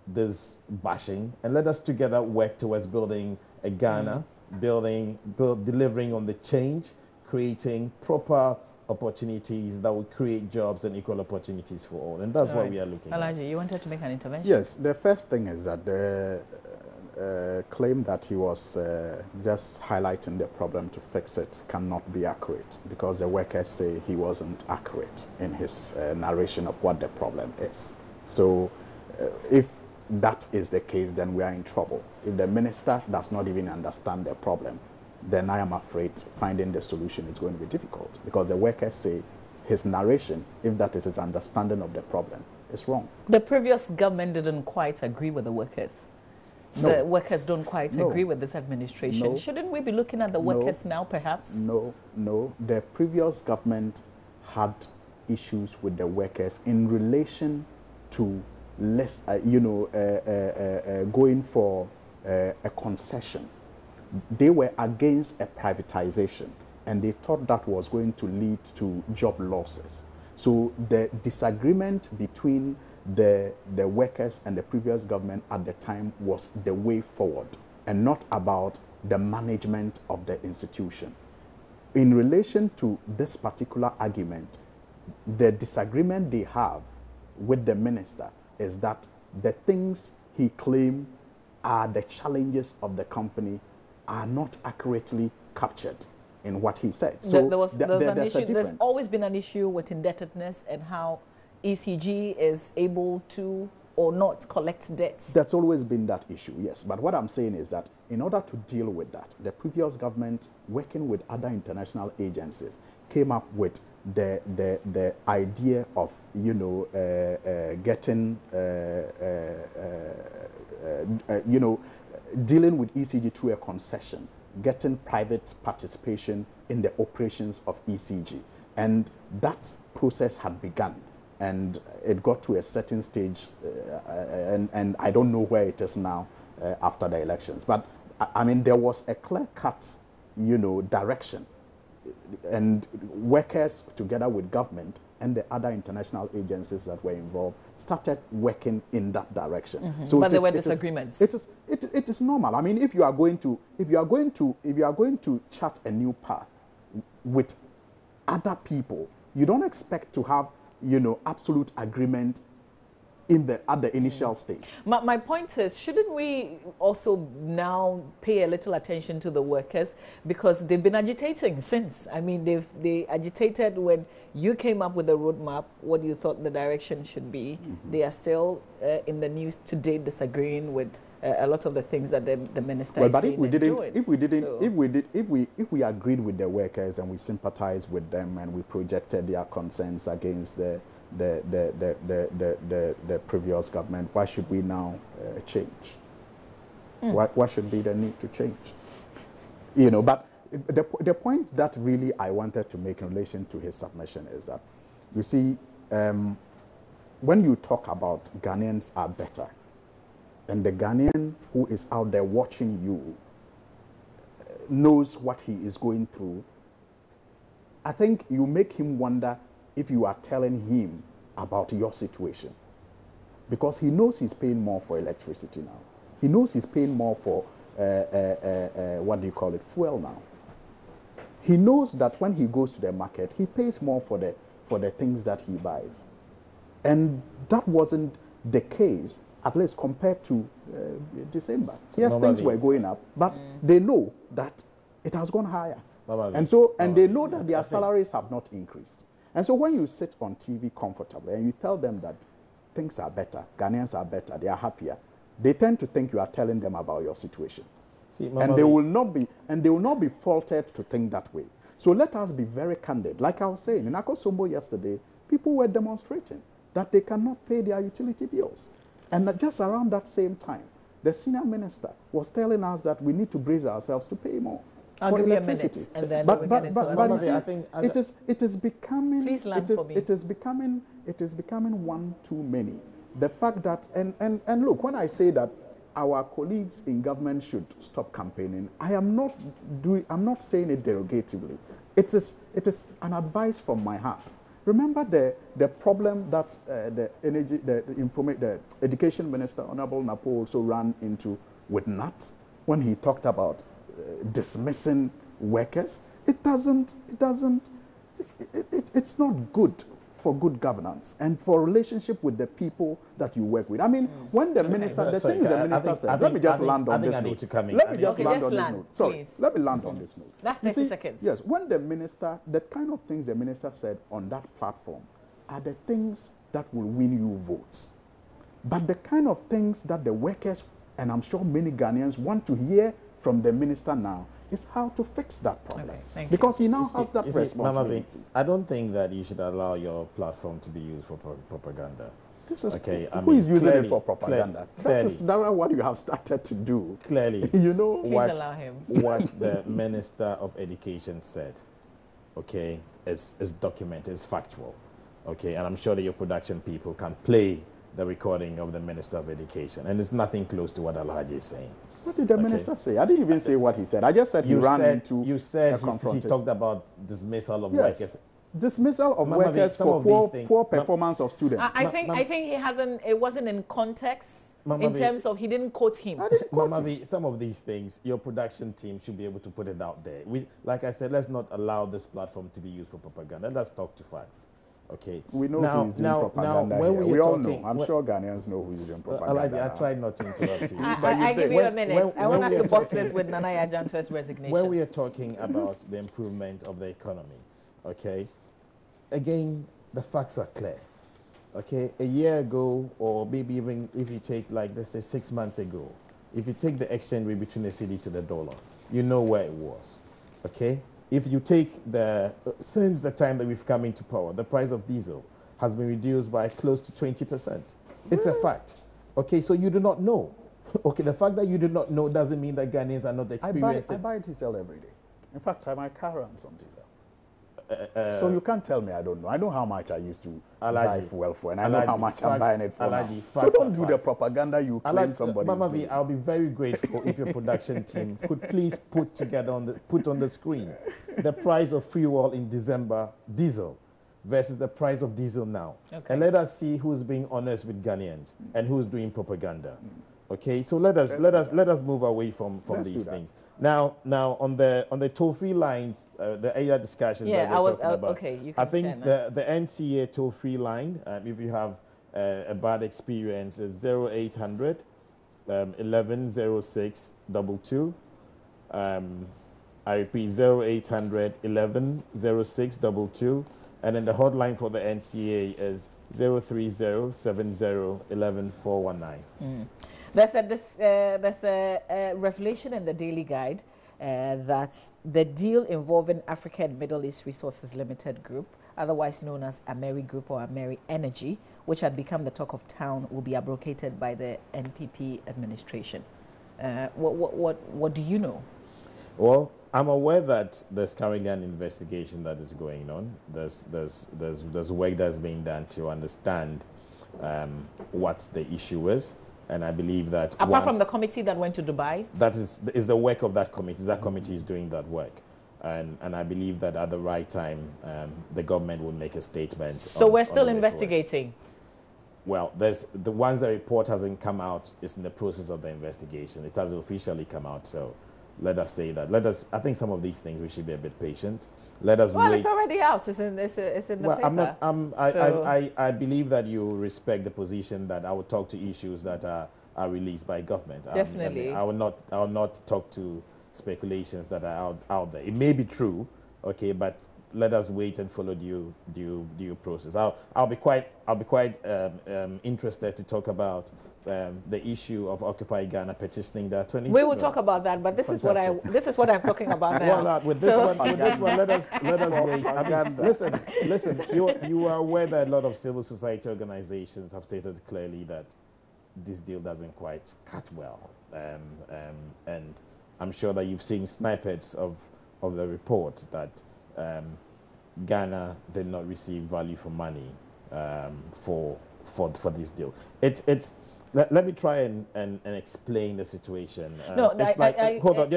this bashing and let us together work towards building a Ghana delivering on the change, creating proper opportunities that will create jobs and equal opportunities for all. And that's what we are looking at. Alaji, you wanted to make an intervention? Yes, the first thing is that the claim that he was just highlighting the problem to fix it cannot be accurate, because the workers say he wasn't accurate in his narration of what the problem is. So if that is the case, then we are in trouble. If the minister does not even understand the problem, then I am afraid finding the solution is going to be difficult, because the workers say his narration, if that is his understanding of the problem, is wrong. The previous government didn't quite agree with the workers. No. The workers don't quite agree with this administration. No. Shouldn't we be looking at the workers now, perhaps? No. The previous government had issues with the workers in relation to going for a concession. They were against a privatization, and they thought that was going to lead to job losses. So the disagreement between the workers and the previous government at the time was the way forward, and not about the management of the institution. In relation to this particular argument, the disagreement they have with the minister is that the things he claimed are the challenges of the company are not accurately captured in what he said. So there's always been an issue with indebtedness and how ECG is able to or not collect debts. That's always been that issue, yes. But what I'm saying is that in order to deal with that, the previous government, working with other international agencies, came up with the idea of, dealing with ECG through a concession, getting private participation in the operations of ECG. And that process had begun, and it got to a certain stage, and I don't know where it is now after the elections. But I mean, there was a clear-cut, direction, and workers together with government and the other international agencies that were involved started working in that direction. Mm-hmm. So but there were disagreements. It is normal. I mean, if you are going to chart a new path with other people, you don't expect to have absolute agreement at the initial stage. My point is, shouldn't we also now pay a little attention to the workers, because they've been agitating since? I mean, they agitated when you came up with a roadmap, what you thought the direction should be. Mm-hmm. They are still in the news today disagreeing with a lot of the things that the minister is saying and doing. If we agreed with the workers and we sympathized with them and we projected their concerns against the previous government, why should we now change? What should be the need to change? But the point that really I wanted to make in relation to his submission is that, you see, when you talk about Ghanaians are better, and the Ghanaian who is out there watching you knows what he is going through, I think you make him wonder if you are telling him about your situation. Because he knows he's paying more for electricity now. He knows he's paying more for, fuel now. He knows that when he goes to the market, he pays more for the things that he buys. And that wasn't the case, at least compared to December. So yes, things were going up, but they know that it has gone higher. And they know that their salaries have not increased. And so when you sit on TV comfortably and you tell them that things are better, Ghanaians are better, they are happier, they tend to think you are telling them about your situation. And they will not be faulted to think that way. So let us be very candid. Like I was saying, in Akosombo yesterday, people were demonstrating that they cannot pay their utility bills. And just around that same time, the senior minister was telling us that we need to brace ourselves to pay more. I'll give you a minute, and then we get into it is becoming. Please land for me. It is becoming one too many. The fact that and look, when I say that our colleagues in government should stop campaigning, I'm not saying it derogatively. It is an advice from my heart. Remember the problem that the education minister, Honorable Napo, also ran into with NAT when he talked about dismissing workers. It's not good for good governance and for relationship with the people that you work with. I mean, when the minister, the things the minister said, let me just land on this note. Let me just land on this note. Sorry, let me land on this note. That's 30 seconds. Yes, when the minister, the kind of things the minister said on that platform are the things that will win you votes. But the kind of things that the workers, and I'm sure many Ghanaians want to hear from the minister now, is how to fix that problem. Okay, because he now has that responsibility. I don't think that you should allow your platform to be used for propaganda. This is okay. Who is using it for propaganda? That is what you have started to do. Clearly, you know please allow him. What the Minister of Education said, okay, is documented, is factual, okay, and I'm sure that your production people can play the recording of the Minister of Education, and it's nothing close to what Alhaji is saying. What did the minister say? I didn't even say what he said. I just said he ran into. You said he talked about dismissal of workers. Dismissal of workers for poor performance of students. I think he hasn't. It wasn't in context in terms of he didn't quote him. Some of these things, your production team should be able to put it out there. Like I said, let's not allow this platform to be used for propaganda. Let's talk to facts. Okay. We know who's doing propaganda here. We all know. I'm sure Ghanaians know who's doing propaganda. I tried not to interrupt you. I give you a minute. I want us to box this with Nana Ajanto's resignation. When we are talking about the improvement of the economy, okay, again, the facts are clear. Okay, a year ago, or maybe even if you take, like, let's say 6 months ago, if you take the exchange rate between the cedi to the dollar, you know where it was. Okay? If you take since the time that we've come into power, the price of diesel has been reduced by close to 20%. It's a fact. Okay, so you do not know. Okay, the fact that you do not know doesn't mean that Ghanaians are not experiencing. I buy diesel every day. In fact, my car runs on diesel. So you can't tell me I don't know. I know how much I used to buy fuel for, and I know how much I'm buying it for now. So don't do the propaganda you claim somebody. Mama V, I'll be very grateful if your production team could please put on the screen the price of fuel in December, diesel, versus the price of diesel now. Okay. And let us see who's being honest with Ghanaians and who's doing propaganda. Okay, so let us move away from these things. Now on the toll-free lines, the area discussion that we're talking about. Okay, you can I think the NCA toll-free line, if you have a bad experience, is 0800 1106 22. I repeat, 0800 1106 22. And then the hotline for the NCA is 030 70 11 419. There's a revelation in the Daily Guide that the deal involving Africa and Middle East Resources Limited Group, otherwise known as Ameri Group or Ameri Energy, which had become the talk of town, will be abrogated by the NPP administration. What do you know? Well, I'm aware that there's currently an investigation that is going on. There's work that's being done to understand what the issue is. And I believe that apart from the committee that went to Dubai, that is the work of that committee. That committee is doing that work, and I believe that at the right time, the government will make a statement. So we're still investigating. Well, once the report hasn't come out, it's in the process of the investigation. It hasn't officially come out, so let us say that. I think some of these things we should be a bit patient. Let us wait. Well, it's already out. It's in the paper. I believe that you respect the position that I will talk to issues that are released by government. Definitely. I will not talk to speculations that are out there. It may be true, okay, but let us wait and follow due process. I'll be quite interested to talk about the issue of Occupy Ghana petitioning the Attorney General. We will talk about that, but this is what I'm talking about now. Well, with this one, let us wait. I mean, listen. You are aware that a lot of civil society organizations have stated clearly that this deal doesn't quite cut well, and I'm sure that you've seen snippets of the report that Ghana did not receive value for money for this deal. Let me try and explain the situation. Hold on,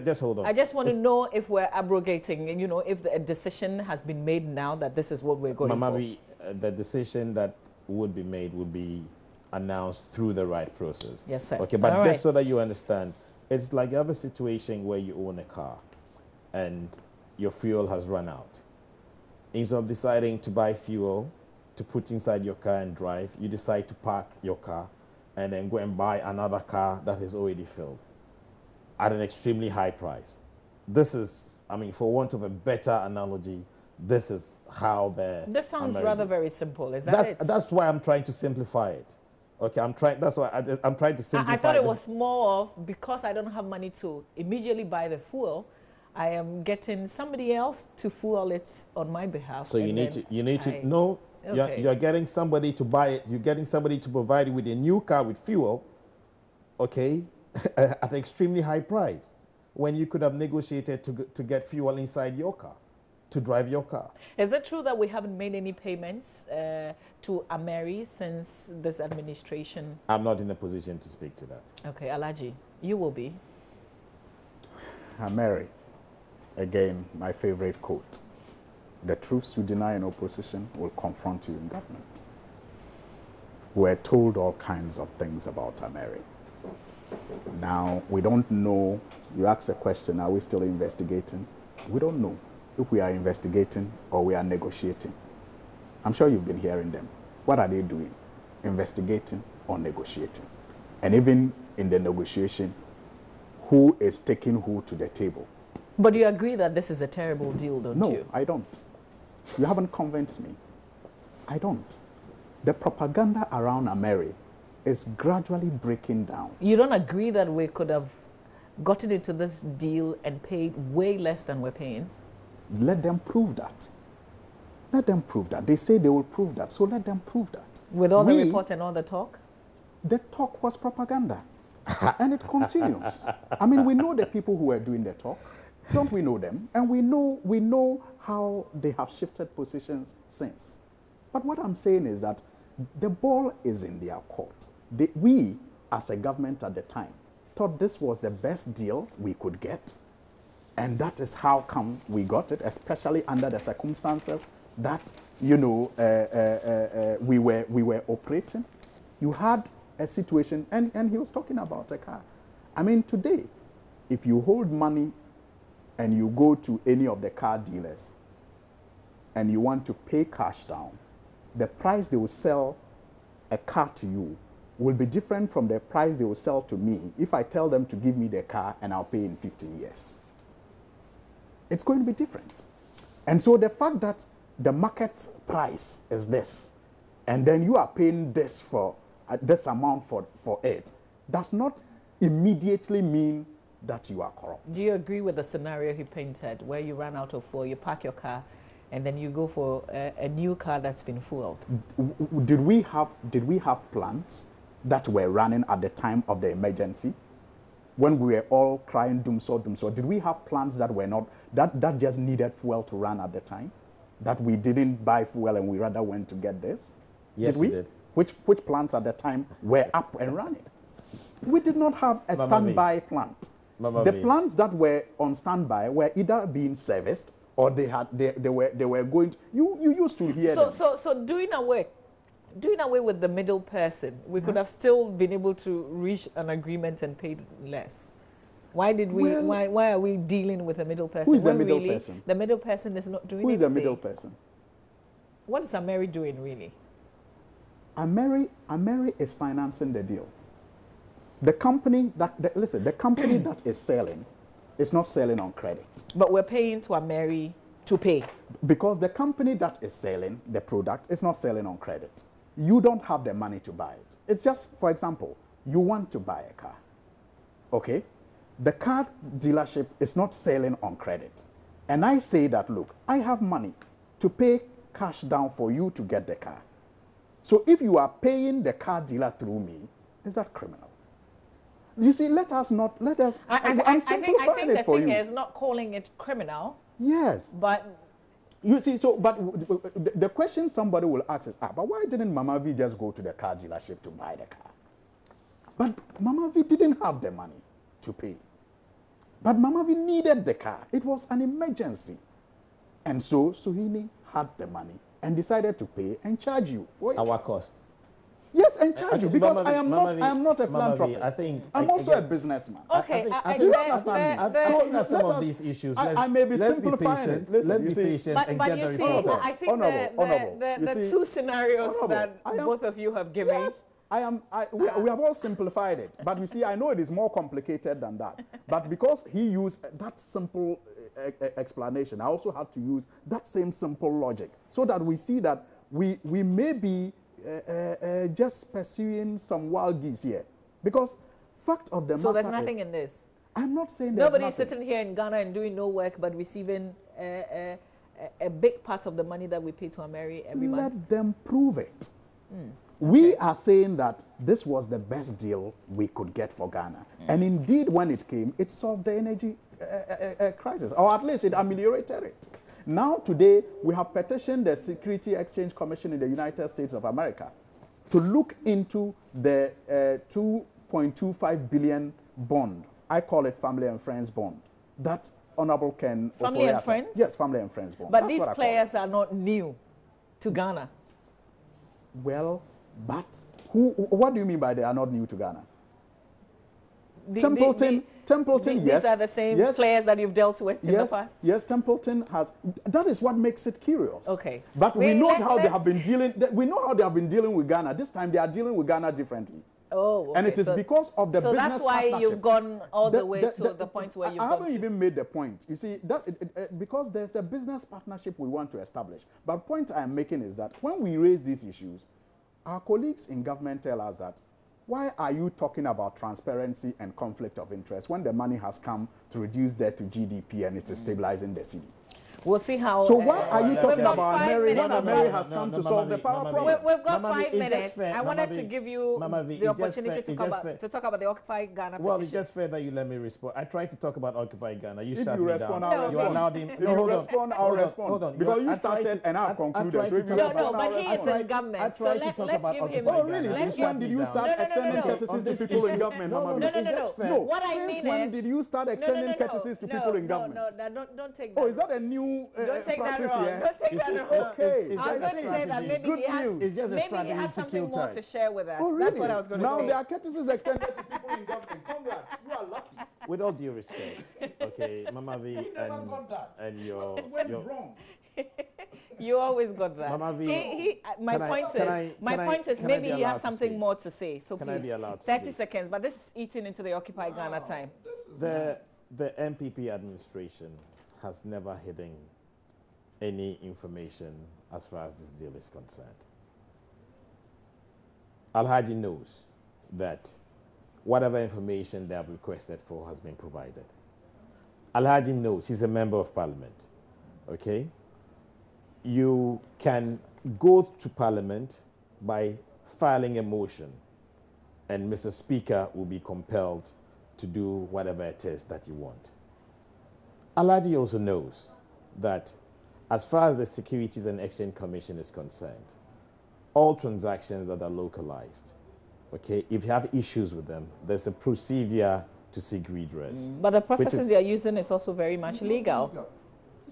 just hold on. I just want to know if we're abrogating, if a decision has been made now that this is what we're going for. The decision that would be made would be announced through the right process. Yes, sir. Okay, but just so that you understand, It's like you have a situation where you own a car and your fuel has run out. Instead of deciding to buy fuel to put inside your car and drive, you decide to park your car and then go and buy another car that is already filled at an extremely high price. This is, I mean, for want of a better analogy, this is how the... This sounds rather very simple. Is that that's, it? That's why I'm trying to simplify it. Okay, that's why I'm trying to simplify. I thought it was more of, because I don't have money to immediately buy the fuel, I am getting somebody else to fuel it on my behalf. So you need to know, okay. You're getting somebody to buy it. You're getting somebody to provide you with a new car with fuel, okay, at an extremely high price, when you could have negotiated to get fuel inside your car, to drive your car. Is it true that we haven't made any payments to Ameri since this administration? I'm not in a position to speak to that. Okay, Alaji, you will be. Ameri, again, my favorite quote. The truths you deny in opposition will confront you in government. We're told all kinds of things about Ameri. Now, we don't know. You ask a question, are we still investigating? We don't know if we are investigating or we are negotiating. I'm sure you've been hearing them. What are they doing? Investigating or negotiating? And even in the negotiation, who is taking who to the table? But you agree that this is a terrible deal, don't you? No, I don't. You haven't convinced me. I don't. The propaganda around Ameri is gradually breaking down. You don't agree that we could have gotten into this deal and paid way less than we're paying? Let them prove that. Let them prove that. They say they will prove that, so let them prove that. With all the reports and all the talk? The talk was propaganda. And it continues. I mean, we know the people who are doing the talk. Don't we know them? And we know how they have shifted positions since. But what I'm saying is that the ball is in their court. We, as a government at the time, thought this was the best deal we could get. And that is how come we got it, especially under the circumstances that, you know, we were operating. You had a situation, and he was talking about a car. I mean, today, if you hold money and you go to any of the car dealers and you want to pay cash down, the price they will sell a car to you will be different from the price they will sell to me if I tell them to give me the car and I'll pay in 15 years. It's going to be different. And so the fact that the market price is this, and then you are paying this for this amount for it, does not immediately mean that you are corrupt. Do you agree with the scenario he painted, where you run out of fuel, you park your car, and then you go for a new car that's been fueled? Did we have plants that were running at the time of the emergency, when we were all crying doomsor, doomsor? Did we have plants that were not, that just needed fuel to run at the time, that we didn't buy fuel and we rather went to get this? Yes, did we? Did. Which plants at the time were up and running? We did not have a standby plant. The plants that were on standby were either being serviced or they were going to, you used to hear them. So doing away with the middle person, we could have still been able to reach an agreement and paid less. Why did we? Why are we dealing with a middle person? Who is the middle person? The middle person is not doing anything. Who is the middle person? What is Ameri doing really? Ameri is financing the deal. The company that the company that is selling is not selling on credit. But we're paying to Ameri to pay. Because the company that is selling the product is not selling on credit. You don't have the money to buy it. It's just, for example, you want to buy a car. Okay? The car dealership is not selling on credit. And I say that, look, I have money to pay cash down for you to get the car. So if you are paying the car dealer through me, is that criminal? You see, let us. I'm simplifying it for you. The thing is not calling it criminal. Yes. But you see, but the question somebody will ask is, but why didn't Mama V just go to the car dealership to buy the car? But Mama V didn't have the money to pay. But Mama V needed the car. It was an emergency. And so Suhini had the money and decided to pay and charge you for it. Our cost. Yes, and charge you, because I am not a philanthropist. I'm also a businessman. Okay, do you understand me? I think that some of these issues, I may be simplifying it. Let's be patient and but get you the see, report. I think the two scenarios that both of you have given. Yes, we have all simplified it. But you see, I know it is more complicated than that. But because he used that simple explanation, I also had to use that same simple logic, so that we see that we may be just pursuing some wild geese here. Because fact of the matter So there's nothing in this? I'm not saying there's Nobody's nothing. sitting here in Ghana and doing no work but receiving a big part of the money that we pay to Ameri every month. Let them prove it. We are saying that this was the best deal we could get for Ghana. And indeed, when it came, it solved the energy crisis, or at least it ameliorated it. Now, today, we have petitioned the Security Exchange Commission in the United States of America to look into the 2.25 billion bond. I call it Family and Friends bond. That Honorable Ken Family and Friends? Yes, Family and Friends bond. But these players are not new to Ghana. Well, but what do you mean by they are not new to Ghana? Templeton, yes. These are the same players that you've dealt with in the past? Yes, Templeton has. That is what makes it curious. Okay. But we know how they have been dealing. We know how they have been dealing with Ghana. This time they are dealing with Ghana differently. Oh, okay. And it is because of the business partnership. So that's why you've gone all the way to the point where you've gone. I haven't even made the point. You see, because there's a business partnership we want to establish. But the point I am making is that when we raise these issues, our colleagues in government tell us that, why are you talking about transparency and conflict of interest when the money has come to reduce debt to GDP and it is stabilizing the city? We'll see how. So why are you talking about Mary when Mary has come to solve the power problem? We've got 5 minutes. I wanted to give you the opportunity to talk about the Occupy Ghana petitions. Well, it's just fair that you let me respond. I tried to talk about Occupy Ghana. You shut me down. If you respond, I'll respond. Hold on. Because you started and I've concluded. No, but he is in government. So let's give him. Oh, really? Since when did you start extending courtesies to people in government? No. What I mean is, when did you start extending courtesies to people in government? No, don't take that. Oh, is that a new practice here? Don't take that wrong. Okay. I was going to say that maybe he has something more to share with us. Oh, really? That's what I was going to say. Now there are courtesies extended to people in government. Congrats, you are lucky. With all due respect, okay, Mama V and your it went wrong. You always got that. Mama V, my point is maybe he has something more to say. So can please, I be allowed to 30 speak? seconds. But this is eating into the Occupy Ghana time. The MPP administration has never hidden any information as far as this deal is concerned. Al-Haji knows that whatever information they have requested for has been provided. Al-Haji knows he's a member of parliament, okay? You can go to parliament by filing a motion, and Mr. Speaker will be compelled to do whatever it is that you want. Al-Haji also knows that as far as the Securities and Exchange Commission is concerned, all transactions that are localized, okay, if you have issues with them, there's a procedure to seek redress. But the processes you're using is also very much legal.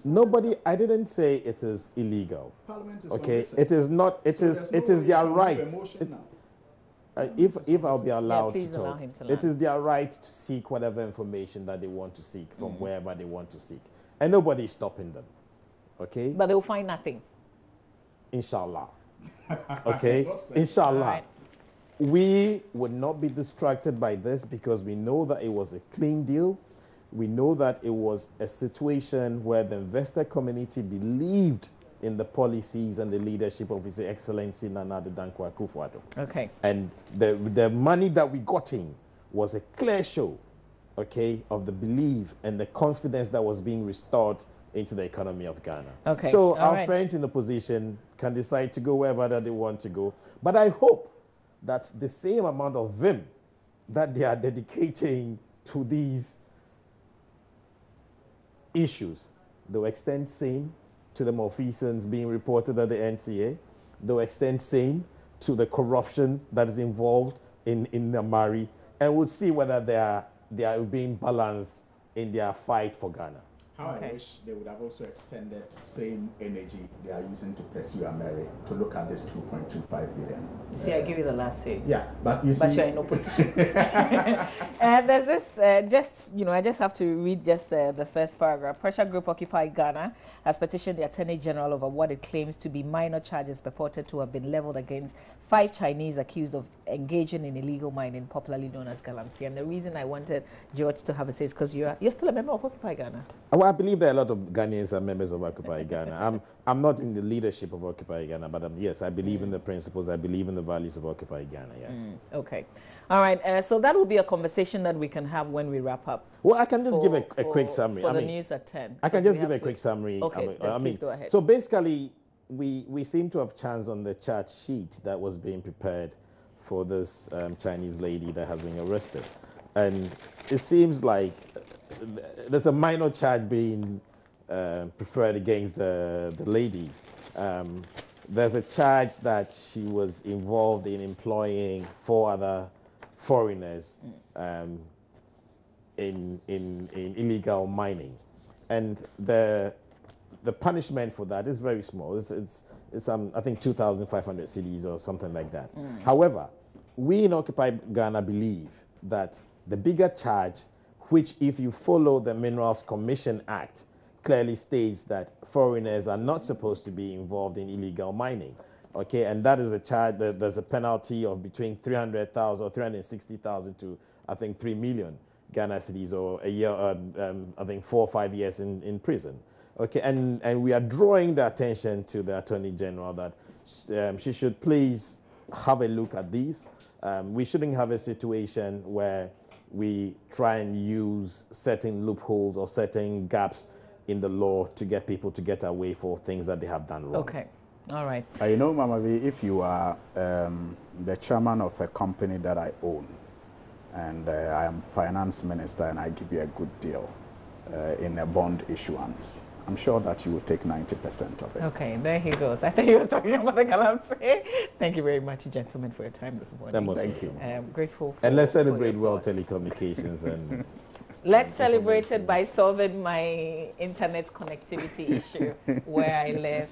Nobody, I didn't say it is illegal. Okay, it is not, it is their right. If I'll be allowed to talk, it is their right to seek whatever information that they want to seek from wherever they want to seek. And nobody is stopping them. Okay? But they'll find nothing. Inshallah. Okay? Inshallah. Right. We would not be distracted by this because we know that it was a clean deal. We know that it was a situation where the investor community believed in the policies and the leadership of His Excellency Nana Addo Dankwa Akufo-Addo. Okay. And the money that we got in was a clear show, okay, of the belief and the confidence that was being restored into the economy of Ghana. Okay. So our friends in opposition can decide to go wherever that they want to go. But I hope that the same amount of vim that they are dedicating to these issues, they'll extend same to the malfeasance being reported at the NCA. They'll extend same to the corruption that is involved in Namari, and we'll see whether they are being balanced in their fight for Ghana. How I wish they would have also extended same energy they are using to pursue America to look at this 2.25 billion. You see, I give you the last say. Yeah, but you see, but you're in opposition. There's this, just, you know, I just have to read just the first paragraph. Pressure Group Occupy Ghana has petitioned the Attorney General over what it claims to be minor charges purported to have been leveled against 5 Chinese accused of engaging in illegal mining, popularly known as galamsey. And the reason I wanted George to have a say is because you're still a member of Occupy Ghana. Well, I believe there are a lot of Ghanaians are members of Occupy Ghana. I'm not in the leadership of Occupy Ghana, but yes, I believe in the principles, I believe in the values of Occupy Ghana, yes. Okay. All right, so that will be a conversation that we can have when we wrap up. Well, I can just give a quick summary. For the news at 10. I can just give a quick summary. Okay, please go ahead. So basically, we seem to have chanced on the charge sheet that was being prepared for this Chinese lady that has been arrested. And it seems like there's a minor charge being preferred against the lady. There's a charge that she was involved in employing 4 other foreigners in illegal mining, and the punishment for that is very small. It's I think 2,500 cedis or something like that. However, we in Occupy Ghana believe that the bigger charge, which if you follow the Minerals Commission Act, clearly states that foreigners are not supposed to be involved in illegal mining. Okay, and that is a charge. There's a penalty of between 300,000 or 360,000 to I think 3 million Ghana cedis, or a year, I think 4 or 5 years in prison. Okay, and we are drawing the attention to the Attorney General that she should please have a look at these. We shouldn't have a situation where we try and use certain loopholes or certain gaps in the law to get people to get away for things that they have done wrong. Okay. All right. You know, Mama V, if you are the chairman of a company that I own, and I am finance minister, and I give you a good deal in a bond issuance, I'm sure that you will take 90% of it. Okay, there he goes. I think he was talking about the galamsey. Thank you very much, gentlemen, for your time this morning. Thank you. Grateful for, and let's celebrate World Telecommunications and let's celebrate it by solving my internet connectivity issue where I live.